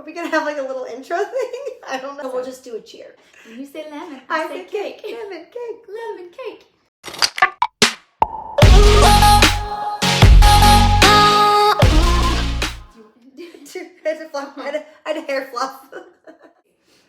Are we gonna have like a little intro thing? I don't know. We'll just do a cheer. When you say lemon, I say say cake. Lemon cake. Lemon cake. I had a hair fluff.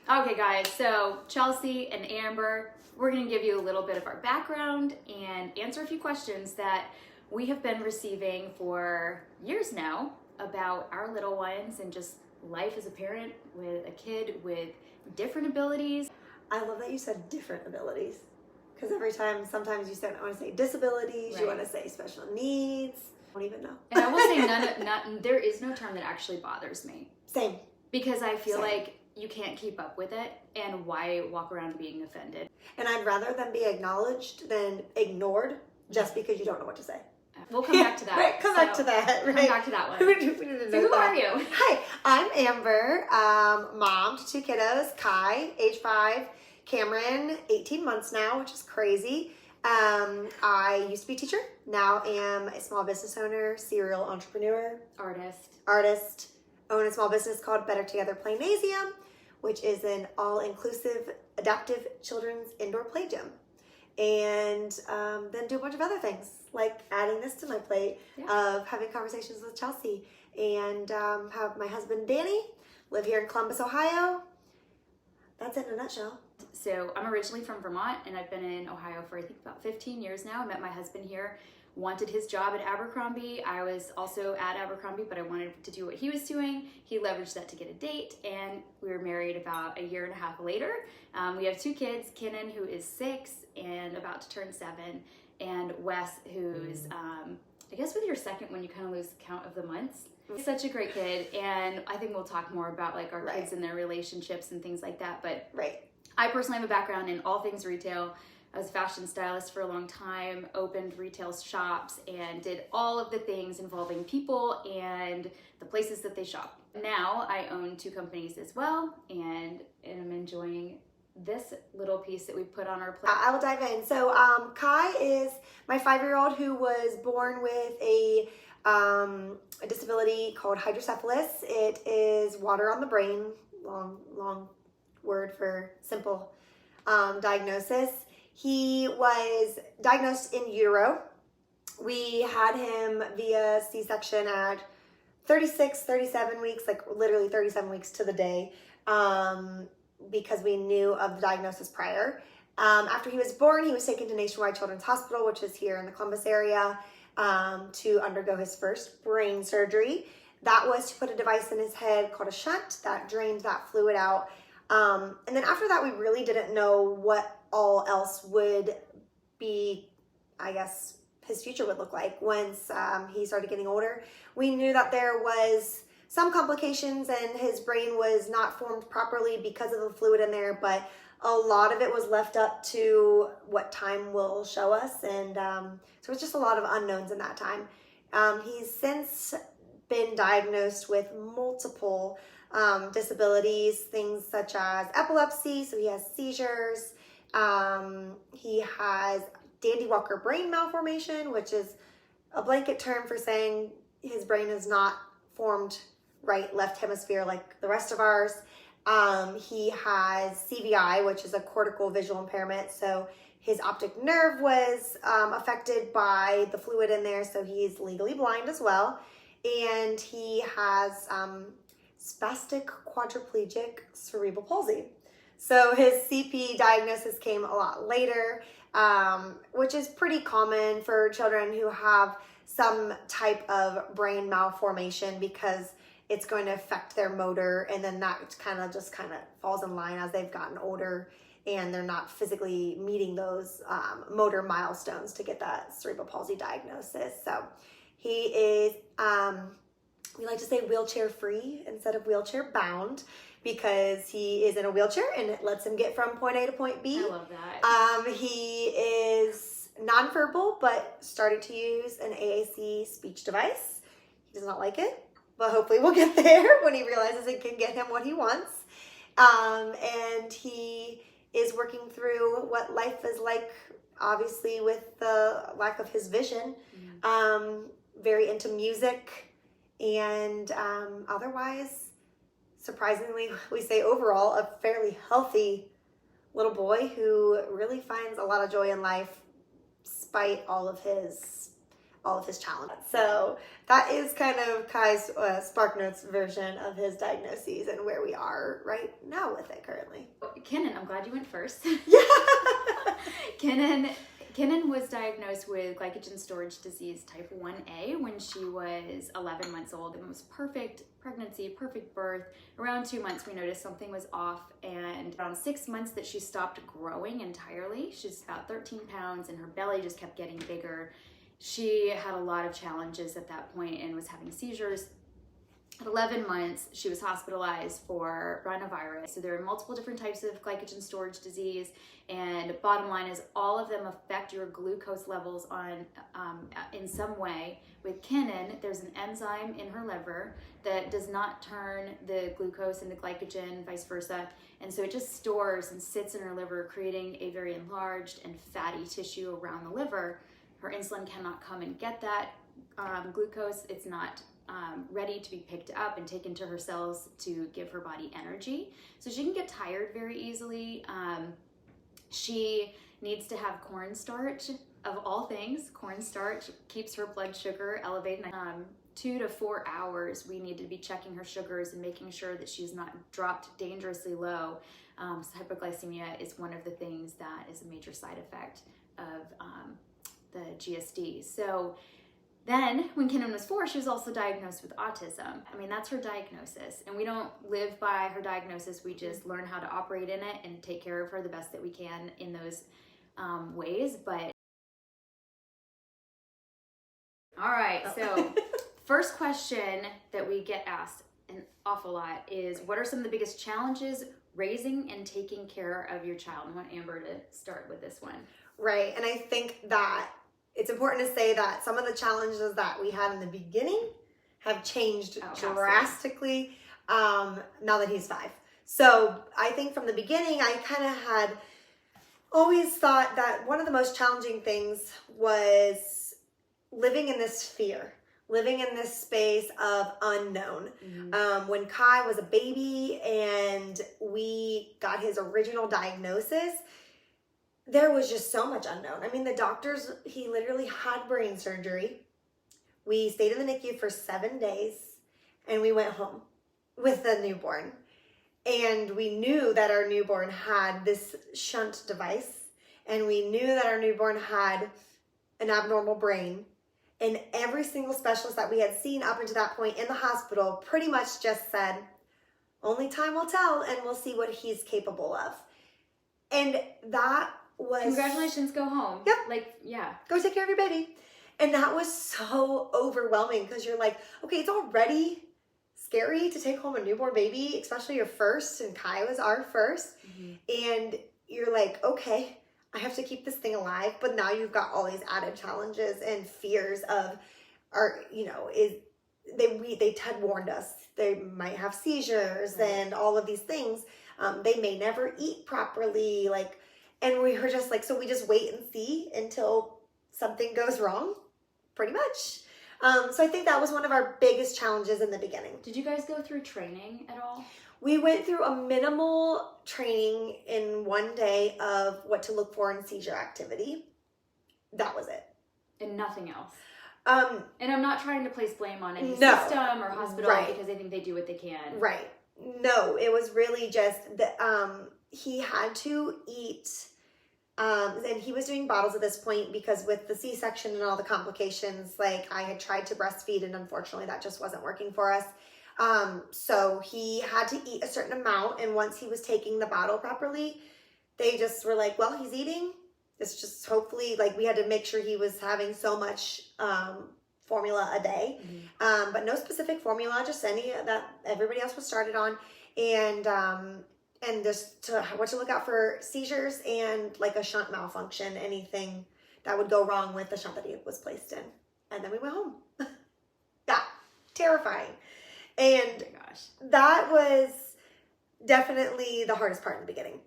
Okay guys, so Chelsea and Amber, we're gonna give you a little bit of our background and answer a few questions that we have been receiving for years now about our little ones and just life as a parent with a kid with different abilities. I love that you said different abilities. Because every time, sometimes you said, I want to say disabilities, Right. You want to say special needs. I don't even know. And I will say there is no term that actually bothers me. Same. Because I feel Same. like you can't keep up with it, and why walk around being offended? And I'd rather them be acknowledged than ignored just because you don't know what to say. We'll come back to that. Right, come back to that. Come Right. back to that one. We need to So know who that. are you? Hi, I'm Amber, mom to 2 kiddos, Kai, age 5, Cameron, 18 months now, which is crazy. I used to be a teacher, now am a small business owner, serial entrepreneur, artist, own a small business called Better Together Playnasium, which is an all-inclusive adaptive children's indoor play gym. And then do a bunch of other things, like adding this to my plate of having conversations with Chelsea. And have my husband, Danny, live here in Columbus, Ohio. That's it in a nutshell. So I'm originally from Vermont, and I've been in Ohio for I think about 15 years now. I met my husband here, wanted his job at Abercrombie. I was also at Abercrombie, but I wanted to do what he was doing. He leveraged that to get a date, and we were married about a year and a half later. We have 2 kids, Kenan, who is 6 and about to turn 7, and Wes, who's, I guess with your second one, you kind of lose count of the months. He's such a great kid, and I think we'll talk more about like our kids and their relationships and things like that. But I personally have a background in all things retail. I was a fashion stylist for a long time, opened retail shops, and did all of the things involving people and the places that they shop. Now I own 2 companies as well, and am enjoying this little piece that we put on our plate. I will dive in. So Kai is my 5-year-old who was born with a disability called hydrocephalus. It is water on the brain, long word for simple diagnosis. He was diagnosed in utero. We had him via C-section at 36, 37 weeks, like literally 37 weeks to the day, because we knew of the diagnosis prior. After he was born, he was taken to Nationwide Children's Hospital, which is here in the Columbus area, to undergo his first brain surgery. That was to put a device in his head called a shunt that drained that fluid out. And then after that, we really didn't know what all else would be, I guess, his future would look like once he started getting older. We knew that there was some complications and his brain was not formed properly because of the fluid in there, but a lot of it was left up to what time will show us. And so it's just a lot of unknowns in that time. He's since been diagnosed with multiple disabilities, things such as epilepsy, so he has seizures. He has Dandy Walker brain malformation, which is a blanket term for saying his brain is not formed right left hemisphere like the rest of ours. He has CVI, which is a cortical visual impairment, so his optic nerve was affected by the fluid in there, so he's legally blind as well. And he has spastic quadriplegic cerebral palsy. So his CP diagnosis came a lot later, which is pretty common for children who have some type of brain malformation because it's going to affect their motor, and then that kind of falls in line as they've gotten older and they're not physically meeting those motor milestones to get that cerebral palsy diagnosis. So he is, we like to say wheelchair free instead of wheelchair bound, because he is in a wheelchair and it lets him get from point A to point B. I love that. He is nonverbal, but started to use an AAC speech device. He does not like it, but hopefully we'll get there when he realizes it can get him what he wants. And he is working through what life is like, obviously with the lack of his vision. Very into music, and otherwise surprisingly, we say overall, a fairly healthy little boy who really finds a lot of joy in life despite all of his challenges. So that is kind of Kai's SparkNotes version of his diagnoses and where we are right now with it currently. Kenan, I'm glad you went first. Yeah. Kenan was diagnosed with glycogen storage disease type 1A when she was 11 months old. It was perfect pregnancy, perfect birth. Around 2 months, we noticed something was off, and around 6 months that she stopped growing entirely. She's about 13 pounds, and her belly just kept getting bigger. She had a lot of challenges at that point and was having seizures. At 11 months, she was hospitalized for rhinovirus. So there are multiple different types of glycogen storage disease, and bottom line is all of them affect your glucose levels in some way. With Kenan, there's an enzyme in her liver that does not turn the glucose into glycogen, vice versa, and so it just stores and sits in her liver, creating a very enlarged and fatty tissue around the liver. Her insulin cannot come and get that glucose. It's not ready to be picked up and taken to her cells to give her body energy. So she can get tired very easily. She needs to have cornstarch, of all things. Cornstarch keeps her blood sugar elevated. 2 to 4 hours, we need to be checking her sugars and making sure that she's not dropped dangerously low. So hypoglycemia is one of the things that is a major side effect of the GSD. So then when Kenan was 4, she was also diagnosed with autism. I mean, that's her diagnosis. And we don't live by her diagnosis. We just learn how to operate in it and take care of her the best that we can in those ways. But all right, so first question that we get asked an awful lot is, what are some of the biggest challenges raising and taking care of your child? I want Amber to start with this one. Right, and I think that it's important to say that some of the challenges that we had in the beginning have changed drastically now that he's 5. So I think from the beginning, I kind of had always thought that one of the most challenging things was living in this fear, living in this space of unknown. Mm-hmm. When Kai was a baby and we got his original diagnosis, there was just so much unknown. I mean, the doctors, he literally had brain surgery. We stayed in the NICU for 7 days and we went home with the newborn. And we knew that our newborn had this shunt device, and we knew that our newborn had an abnormal brain. And every single specialist that we had seen up until that point in the hospital pretty much just said, only time will tell, and we'll see what he's capable of. And that was... Congratulations, go home. Yep. Go take care of your baby. And that was so overwhelming because you're like, okay, it's already scary to take home a newborn baby, especially your first, and Kai was our first. Mm-hmm. And you're like, okay, I have to keep this thing alive. But now you've got all these added challenges and fears of, they had warned us they might have seizures, right, and all of these things. They may never eat properly, and we were just like, so we just wait and see until something goes wrong, pretty much. So I think that was one of our biggest challenges in the beginning. Did you guys go through training at all? We went through a minimal training in 1 day of what to look for in seizure activity. That was it. And nothing else? And I'm not trying to place blame on any system or hospital, right, because I think they do what they can. Right. No, it was really just that he had to eat, and he was doing bottles at this point because with the C-section and all the complications, I had tried to breastfeed and unfortunately that just wasn't working for us. So he had to eat a certain amount, and once he was taking the bottle properly, they just were like, well, he's eating. It's just hopefully, we had to make sure he was having so much formula a day. Mm-hmm. But no specific formula, just any that everybody else was started on. And just what to look out for seizures and a shunt malfunction, anything that would go wrong with the shunt that he was placed in. And then we went home. Yeah, terrifying. And oh my gosh, that was definitely the hardest part in the beginning.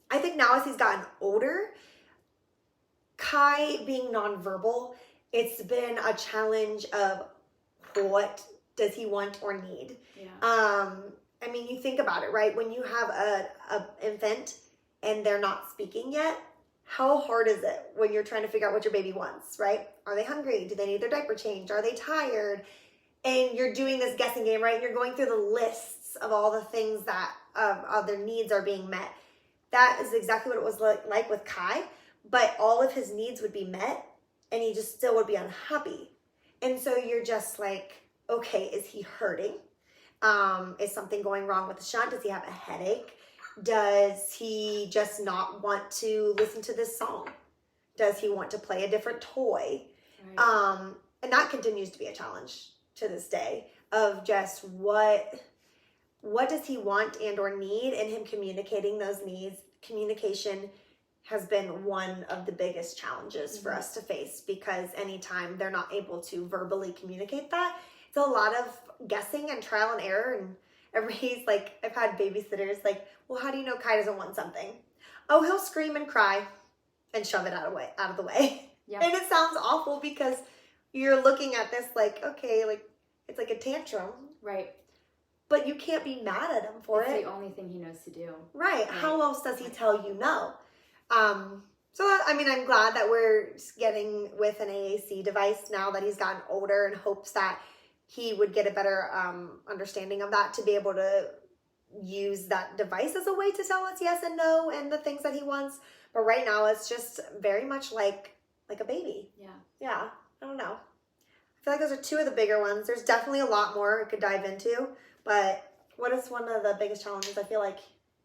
I think now as he's gotten older, Kai being nonverbal, it's been a challenge of what does he want or need? Yeah. I mean, you think about it, right? When you have a infant and they're not speaking yet, how hard is it when you're trying to figure out what your baby wants, right? Are they hungry? Do they need their diaper changed? Are they tired? And you're doing this guessing game, right? You're going through the lists of all the things that of their needs are being met. That is exactly what it was like with Kai, but all of his needs would be met and he just still would be unhappy. And so you're just like, okay, is he hurting? Is something going wrong with the shunt? Does he have a headache? Does he just not want to listen to this song? Does he want to play a different toy? Right. And that continues to be a challenge to this day of just what does he want and or need, and him communicating those needs. Communication has been one of the biggest challenges for us to face, because anytime they're not able to verbally communicate that, it's a lot of guessing and trial and error. And everybody's like, I've had babysitters like, well, how do you know Kai doesn't want something? Oh, he'll scream and cry and shove it out of the way. Yeah. And it sounds awful because you're looking at this like, okay, like it's like a tantrum. Right. But you can't be mad at him for it. It's the only thing he knows to do. Right. How else does he tell you no? So, I mean, I'm glad that we're getting with an AAC device now that he's gotten older, in hopes that he would get a better understanding of that, to be able to use that device as a way to tell us yes and no and the things that he wants. But right now it's just very much like a baby. Yeah. Yeah. I don't know. I feel like those are two of the bigger ones. There's definitely a lot more we could dive into, but what is one of the biggest challenges I feel like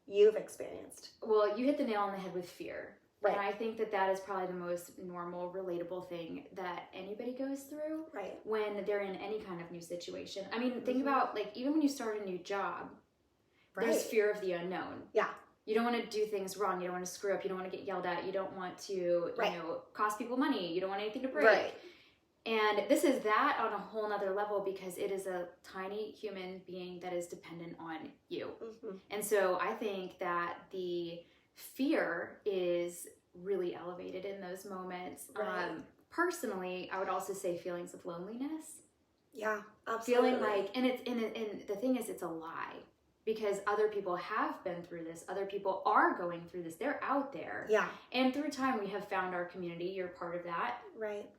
you've experienced? Well, you hit the nail on the head with fear. Right. And I think that is probably the most normal, relatable thing that anybody goes through. Right. When they're in any kind of new situation. I mean, think about, like, even when you start a new job, there's fear of the unknown. Yeah. You don't want to do things wrong. You don't want to screw up. You don't want to get yelled at. You don't want to, you know, cost people money. You don't want anything to break. Right. And this is that on a whole nother level, because it is a tiny human being that is dependent on you. Mm-hmm. And so I think that the fear is really elevated in those moments. Right. Personally, I would also say feelings of loneliness. Yeah, absolutely. Feeling like, and the thing is, it's a lie, because other people have been through this. Other people are going through this. They're out there. Yeah. And through time, we have found our community. You're part of that. Right.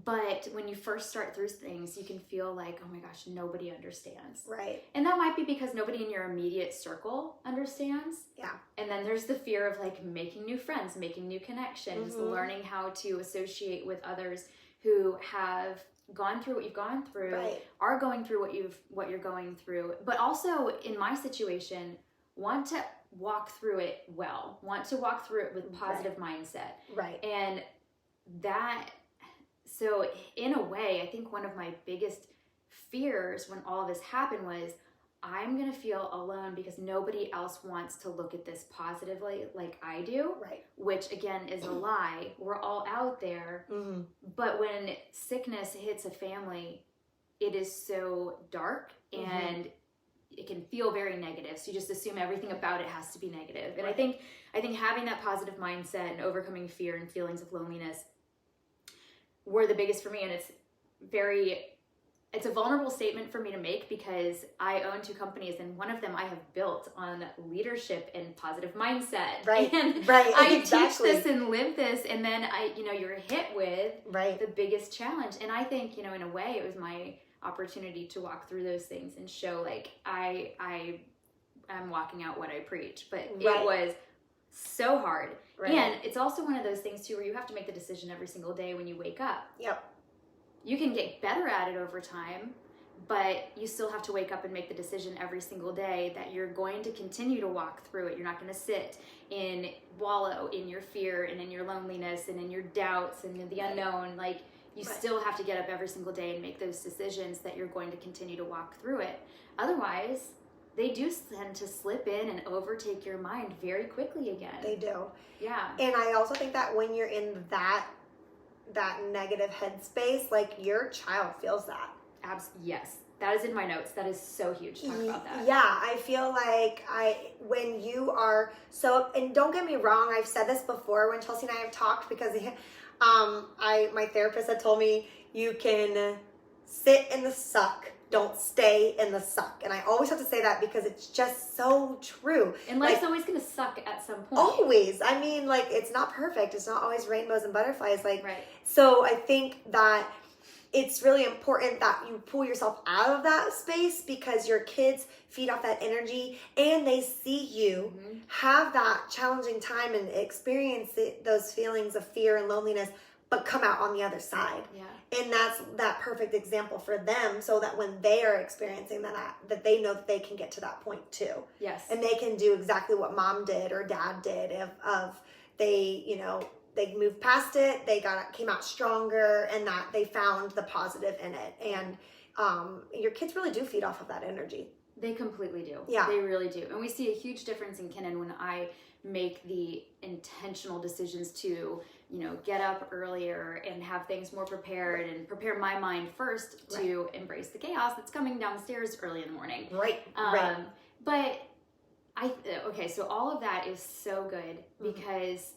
But when you first start through things, you can feel like, oh my gosh, nobody understands. Right. And that might be because nobody in your immediate circle understands. Yeah. And then there's the fear of like making new friends, making new connections, learning how to associate with others who have gone through what you've gone through, are going through what you're going through, but also in my situation, want to walk through it well, want to walk through it with positive mindset. Right. And that, so in a way, I think one of my biggest fears when all of this happened was, I'm going to feel alone because nobody else wants to look at this positively like I do. Right. Which again is a lie. We're all out there. Mm-hmm. But when sickness hits a family, it is so dark and it can feel very negative. So you just assume everything about it has to be negative. And I think having that positive mindset and overcoming fear and feelings of loneliness were the biggest for me. And it's a vulnerable statement for me to make, because I own 2 companies, and one of them I have built on leadership and positive mindset. Right. And I teach this and live this, and then you're hit with the biggest challenge. And I think, in a way, it was my opportunity to walk through those things and show like I am walking out what I preach. But it was so hard. Right. And it's also one of those things too where you have to make the decision every single day when you wake up. Yep. You can get better at it over time, but you still have to wake up and make the decision every single day that you're going to continue to walk through it. You're not going to sit and wallow in your fear and in your loneliness and in your doubts and in the unknown. Like, you still have to get up every single day and make those decisions that you're going to continue to walk through it. Otherwise, they do tend to slip in and overtake your mind very quickly again. They do. Yeah. And I also think that when you're in that negative headspace, like, your child feels that. Yes. That is in my notes. That is so huge to talk about that. Yeah. I feel like when you are so, and don't get me wrong, I've said this before when Chelsea and I have talked, because my therapist had told me you can sit in the suck. Don't stay in the suck. And I always have to say that because it's just so true. And life's always going to suck at some point. Always. I mean, like, it's not perfect. It's not always rainbows and butterflies. Like, right. So I think that it's really important that you pull yourself out of that space because your kids feed off that energy and they see you have that challenging time and experience those feelings of fear and loneliness, but come out on the other side. Yeah. And that's that perfect example for them so that when they are experiencing that they know that they can get to that point too. Yes. And they can do exactly what mom did or dad did of they, they moved past it, they came out stronger, and that they found the positive in it. And your kids really do feed off of that energy. They completely do. Yeah. They really do. And we see a huge difference in Kenan when I make the intentional decisions to, get up earlier and have things more prepared and prepare my mind first to embrace the chaos that's coming downstairs early in the morning. Right. But so all of that is so good because,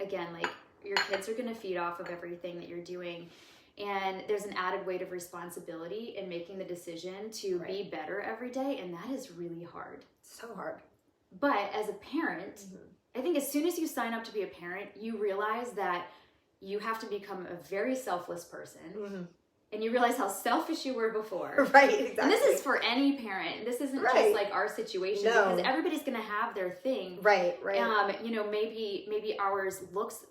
again, like your kids are going to feed off of everything that you're doing. And there's an added weight of responsibility in making the decision to be better every day. And that is really hard. So hard. But as a parent, I think as soon as you sign up to be a parent, you realize that you have to become a very selfless person. And you realize how selfish you were before. Right, exactly. And this is for any parent. This isn't just like our situation because everybody's going to have their thing. Right. Maybe ours looks,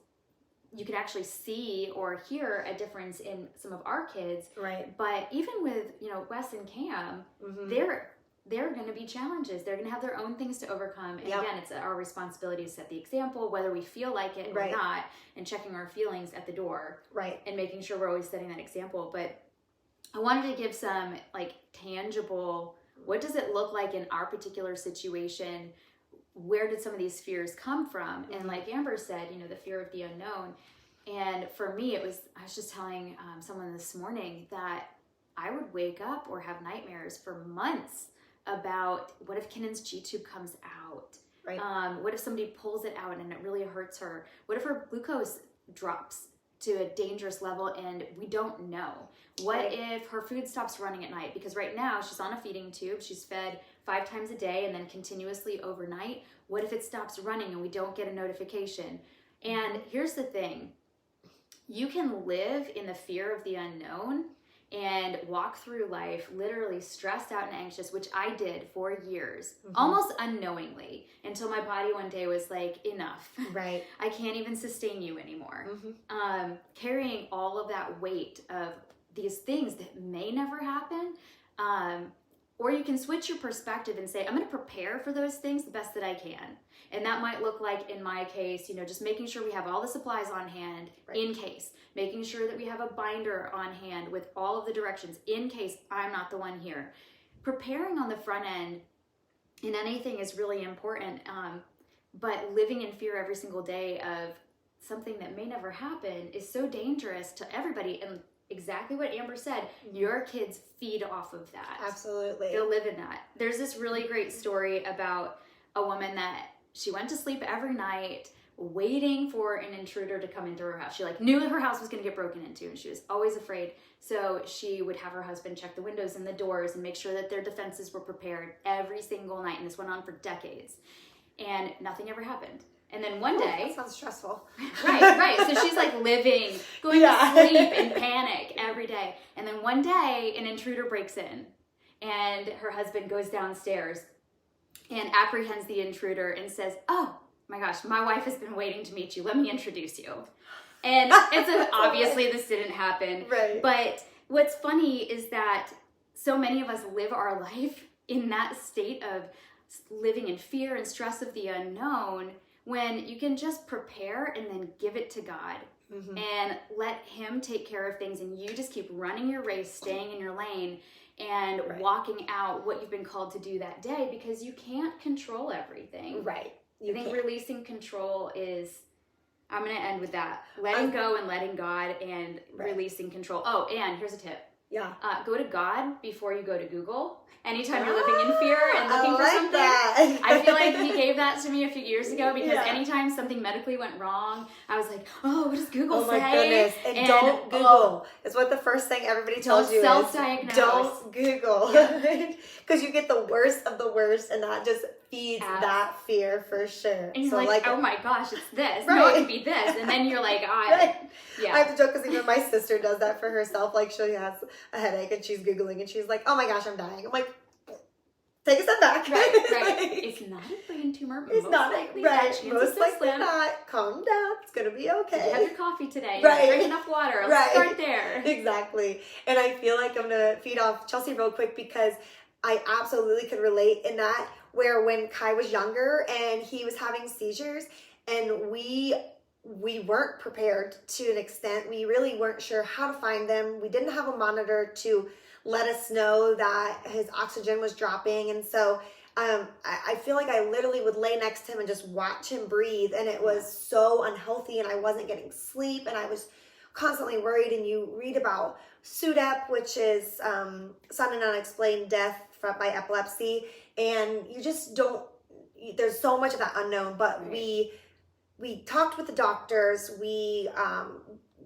you can actually see or hear a difference in some of our kids. Right. But even with, Wes and Cam, they're going to be challenges. They're going to have their own things to overcome. And again, it's our responsibility to set the example, whether we feel like it or not, and checking our feelings at the door. Right. And making sure we're always setting that example. But I wanted to give some tangible, what does it look like in our particular situation? Where did some of these fears come from? And like Amber said, the fear of the unknown. And for me, I was just telling someone this morning that I would wake up or have nightmares for months about what if Kenan's G-tube comes out? Right. What if somebody pulls it out and it really hurts her? What if her glucose drops to a dangerous level and we don't know? What if her food stops running at night? Because right now she's on a feeding tube. She's fed 5 times a day and then continuously overnight. What if it stops running and we don't get a notification? And here's the thing. You can live in the fear of the unknown and walk through life literally stressed out and anxious, which I did for years, almost unknowingly, until my body one day was like, enough. Right. I can't even sustain you anymore. Carrying all of that weight of these things that may never happen. Or you can switch your perspective and say, I'm going to prepare for those things the best that I can. And that might look like, in my case, just making sure we have all the supplies on hand in case, making sure that we have a binder on hand with all of the directions in case I'm not the one here. Preparing on the front end in anything is really important, but living in fear every single day of something that may never happen is so dangerous to everybody. And exactly what Amber said, your kids feed off of that. Absolutely. They'll live in that. There's this really great story about a woman that she went to sleep every night waiting for an intruder to come into her house. She knew her house was going to get broken into and she was always afraid. So she would have her husband check the windows and the doors and make sure that their defenses were prepared every single night. And this went on for decades. And nothing ever happened. And then one day... That sounds stressful. Right. So she's living, going to sleep in panic every day. And then one day, an intruder breaks in. And her husband goes downstairs and apprehends the intruder and says, oh my gosh, my wife has been waiting to meet you. Let me introduce you. And obviously this didn't happen. Right. But what's funny is that so many of us live our life in that state of living in fear and stress of the unknown, when you can just prepare and then give it to God and let him take care of things, and you just keep running your race, staying in your lane, and walking out what you've been called to do that day, because you can't control everything. Right. I think releasing control is, I'm going to end with that. Letting go and letting God and releasing control. Oh, and here's a tip. Yeah. Go to God before you go to Google. Anytime you're living in fear and looking for something. That. I feel like he gave that to me a few years ago because Yeah. anytime something medically went wrong, I was like, oh, what does Google say? Oh my goodness. And don't Google. It's what the first thing everybody tells you is. Self-diagnose. Don't Google. Because you get the worst of the worst, and that just feeds that fear for sure. And you're so like, oh my gosh, it's this. Right. No, it could be this. And then you're like, Right. Yeah. I have to joke because even my sister does that for herself. Like, she has a headache and she's Googling and she's like, oh my gosh, I'm dying. I'm like, take a step back. Right. Like, it's not a brain tumor. It's most not. likely. Right. That Most so likely slim. not. Calm down. It's going to be okay. Did you have your coffee today? Right. Drink enough water. Let's Right. start there. Exactly. And I feel like I'm going to feed off Chelsea real quick because I absolutely could relate in that, where when Kai was younger and he was having seizures and we weren't prepared to an extent. We really weren't sure how to find them. We didn't have a monitor to let us know that his oxygen was dropping. And so I feel like I literally would lay next to him and just watch him breathe. And it was so unhealthy and I wasn't getting sleep and I was constantly worried. And you read about SUDEP, which is sudden unexplained death by epilepsy. And you just don't, there's so much of that unknown, but we talked with the doctors. We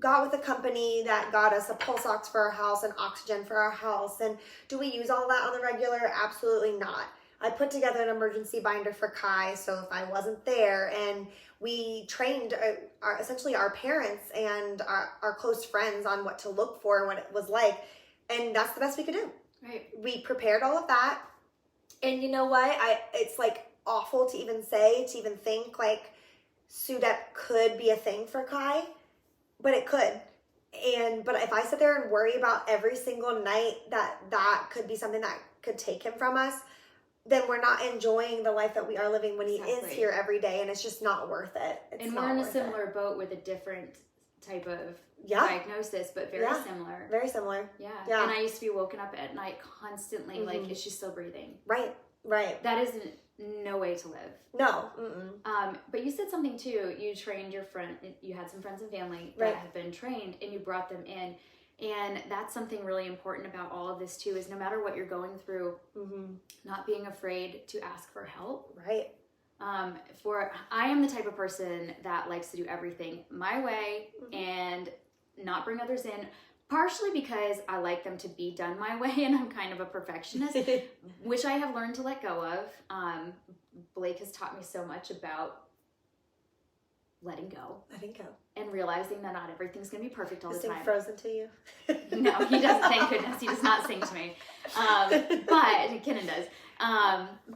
got with a company that got us a pulse ox for our house and oxygen for our house. And do we use all that on the regular? Absolutely not. I put together an emergency binder for Kai, so if I wasn't there, and we trained essentially our parents and our close friends on what to look for and what it was like. And that's the best we could do. Right. We prepared all of that. And you know what? It's like awful to even say, to even think like SUDEP could be a thing for Kai, but it could. But if I sit there and worry about every single night that could be something that could take him from us, then we're not enjoying the life that we are living when he is here every day, and it's just not worth it. And we're in a similar boat with a different type of diagnosis, but very similar. Very similar. Yeah. And I used to be woken up at night constantly, like, is she still breathing? Right. That isn't no way to live. No. But you said something too. You trained your friend. You had some friends and family that have been trained, and you brought them in. And that's something really important about all of this too, is no matter what you're going through, not being afraid to ask for help. Right. I am the type of person that likes to do everything my way and not bring others in, partially because I like them to be done my way and I'm kind of a perfectionist, which I have learned to let go of. Blake has taught me so much about letting go and realizing that not everything's gonna be perfect all the time. Frozen to you? No, he doesn't. Thank goodness he does not sing to me, but Kenan does.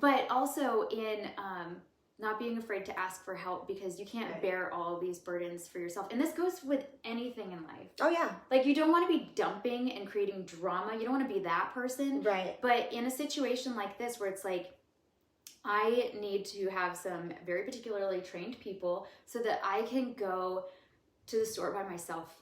But also in not being afraid to ask for help, because you can't bear all these burdens for yourself. And this goes with anything in life. Oh yeah. Like, you don't want to be dumping and creating drama. You don't want to be that person. Right. But in a situation like this, where it's like, I need to have some very particularly trained people so that I can go to the store by myself,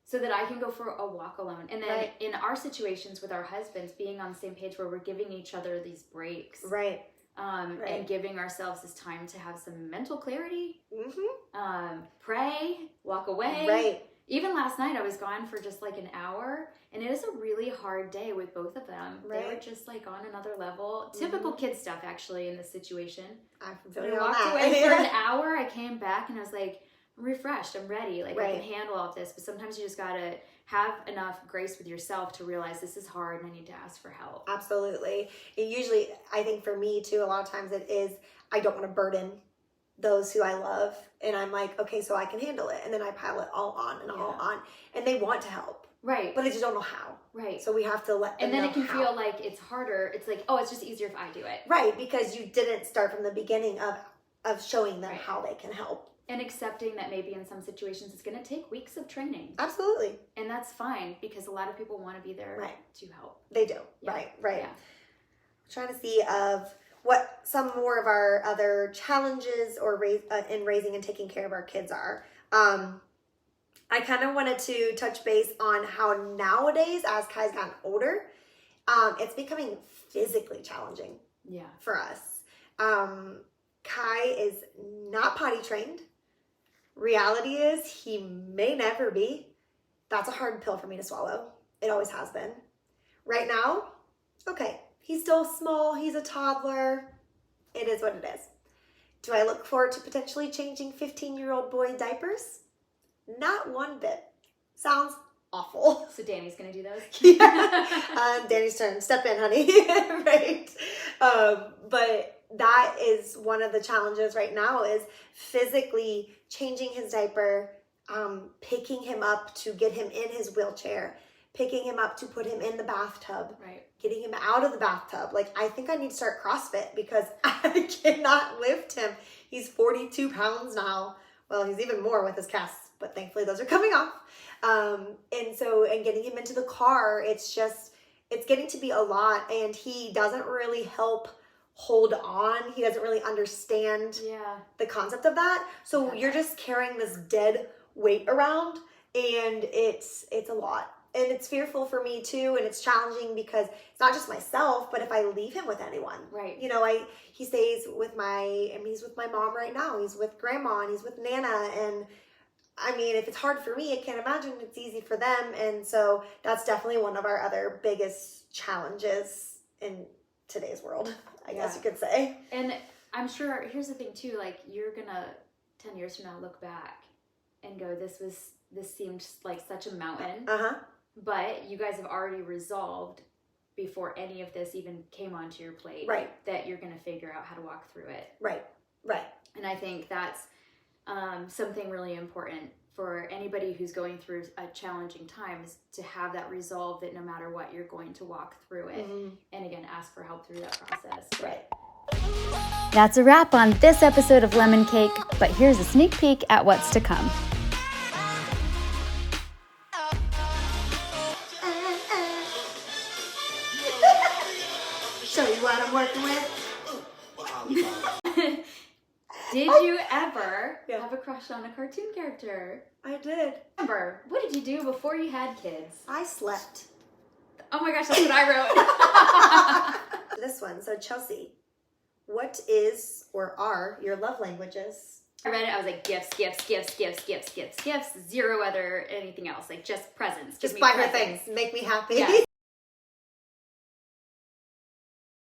so that I can go for a walk alone. And then in our situations with our husbands, being on the same page where we're giving each other these breaks. Right. And giving ourselves this time to have some mental clarity, pray, walk away. Right. Even last night, I was gone for just like an hour, and it was a really hard day with both of them. Right. They were just like on another level. Typical kid stuff, actually, in this situation. I walked away for an hour. I came back, and I was like, I'm refreshed. I'm ready. Like, I can handle all of this. But sometimes you just got to have enough grace with yourself to realize this is hard and I need to ask for help. Absolutely. It usually, I think for me too, a lot of times it is, I don't want to burden those who I love. And I'm like, okay, so I can handle it. And then I pile it all on and all on. And they want to help. Right. But they just don't know how. Right. So we have to let them know. And then it can feel like it's harder. It's like, oh, it's just easier if I do it. Right. Because you didn't start from the beginning of showing them how they can help. And accepting that maybe in some situations it's going to take weeks of training. Absolutely. And that's fine, because a lot of people want to be there to help. They do. Yeah. Right. Yeah. I'm trying to see of what some more of our other challenges or in raising and taking care of our kids are. I kind of wanted to touch base on how nowadays, as Kai's gotten older, it's becoming physically challenging for us. Kai is not potty trained. Reality is he may never be. That's a hard pill for me to swallow. It always has been. Right now, okay, he's still small, he's a toddler. It is what it is. Do I look forward to potentially changing 15-year-old boy diapers? Not one bit. Sounds awful. So Danny's gonna do those? Yeah. Danny's turn. Step in, honey. Right. But that is one of the challenges right now is physically changing his diaper, picking him up to get him in his wheelchair, picking him up to put him in the bathtub, right, getting him out of the bathtub. Like, I think I need to start CrossFit because I cannot lift him. He's 42 pounds now. Well, he's even more with his casts, but thankfully those are coming off. And getting him into the car, it's getting to be a lot, and he doesn't really help hold on. He doesn't really understand the concept of that. So you're just carrying this dead weight around, and it's a lot. And it's fearful for me too, and it's challenging because it's not just myself, but if I leave him with anyone, right? You know, he stays with he's with my mom right now. He's with grandma and he's with Nana, and I mean, if it's hard for me, I can't imagine it's easy for them. And so that's definitely one of our other biggest challenges in today's world, I guess you could say. And I'm sure, here's the thing too, like you're gonna 10 years from now look back and go, this seemed like such a mountain. But you guys have already resolved before any of this even came onto your plate, right, that you're going to figure out how to walk through it. Right. And I think that's something really important for anybody who's going through a challenging time is to have that resolve that no matter what, you're going to walk through it. And again, ask for help through that process. Right. That's a wrap on this episode of Lemon Cake, but here's a sneak peek at what's to come. Show you what I'm working with. Did you ever have a crush on a cartoon character? I did. Remember, what did you do before you had kids? I slept. Oh my gosh, that's what I wrote. This one. So Chelsea, what is or are your love languages? I read it, I was like, gifts, Zero other anything else. Like just presents. Just buy her things. Make me happy. Yes.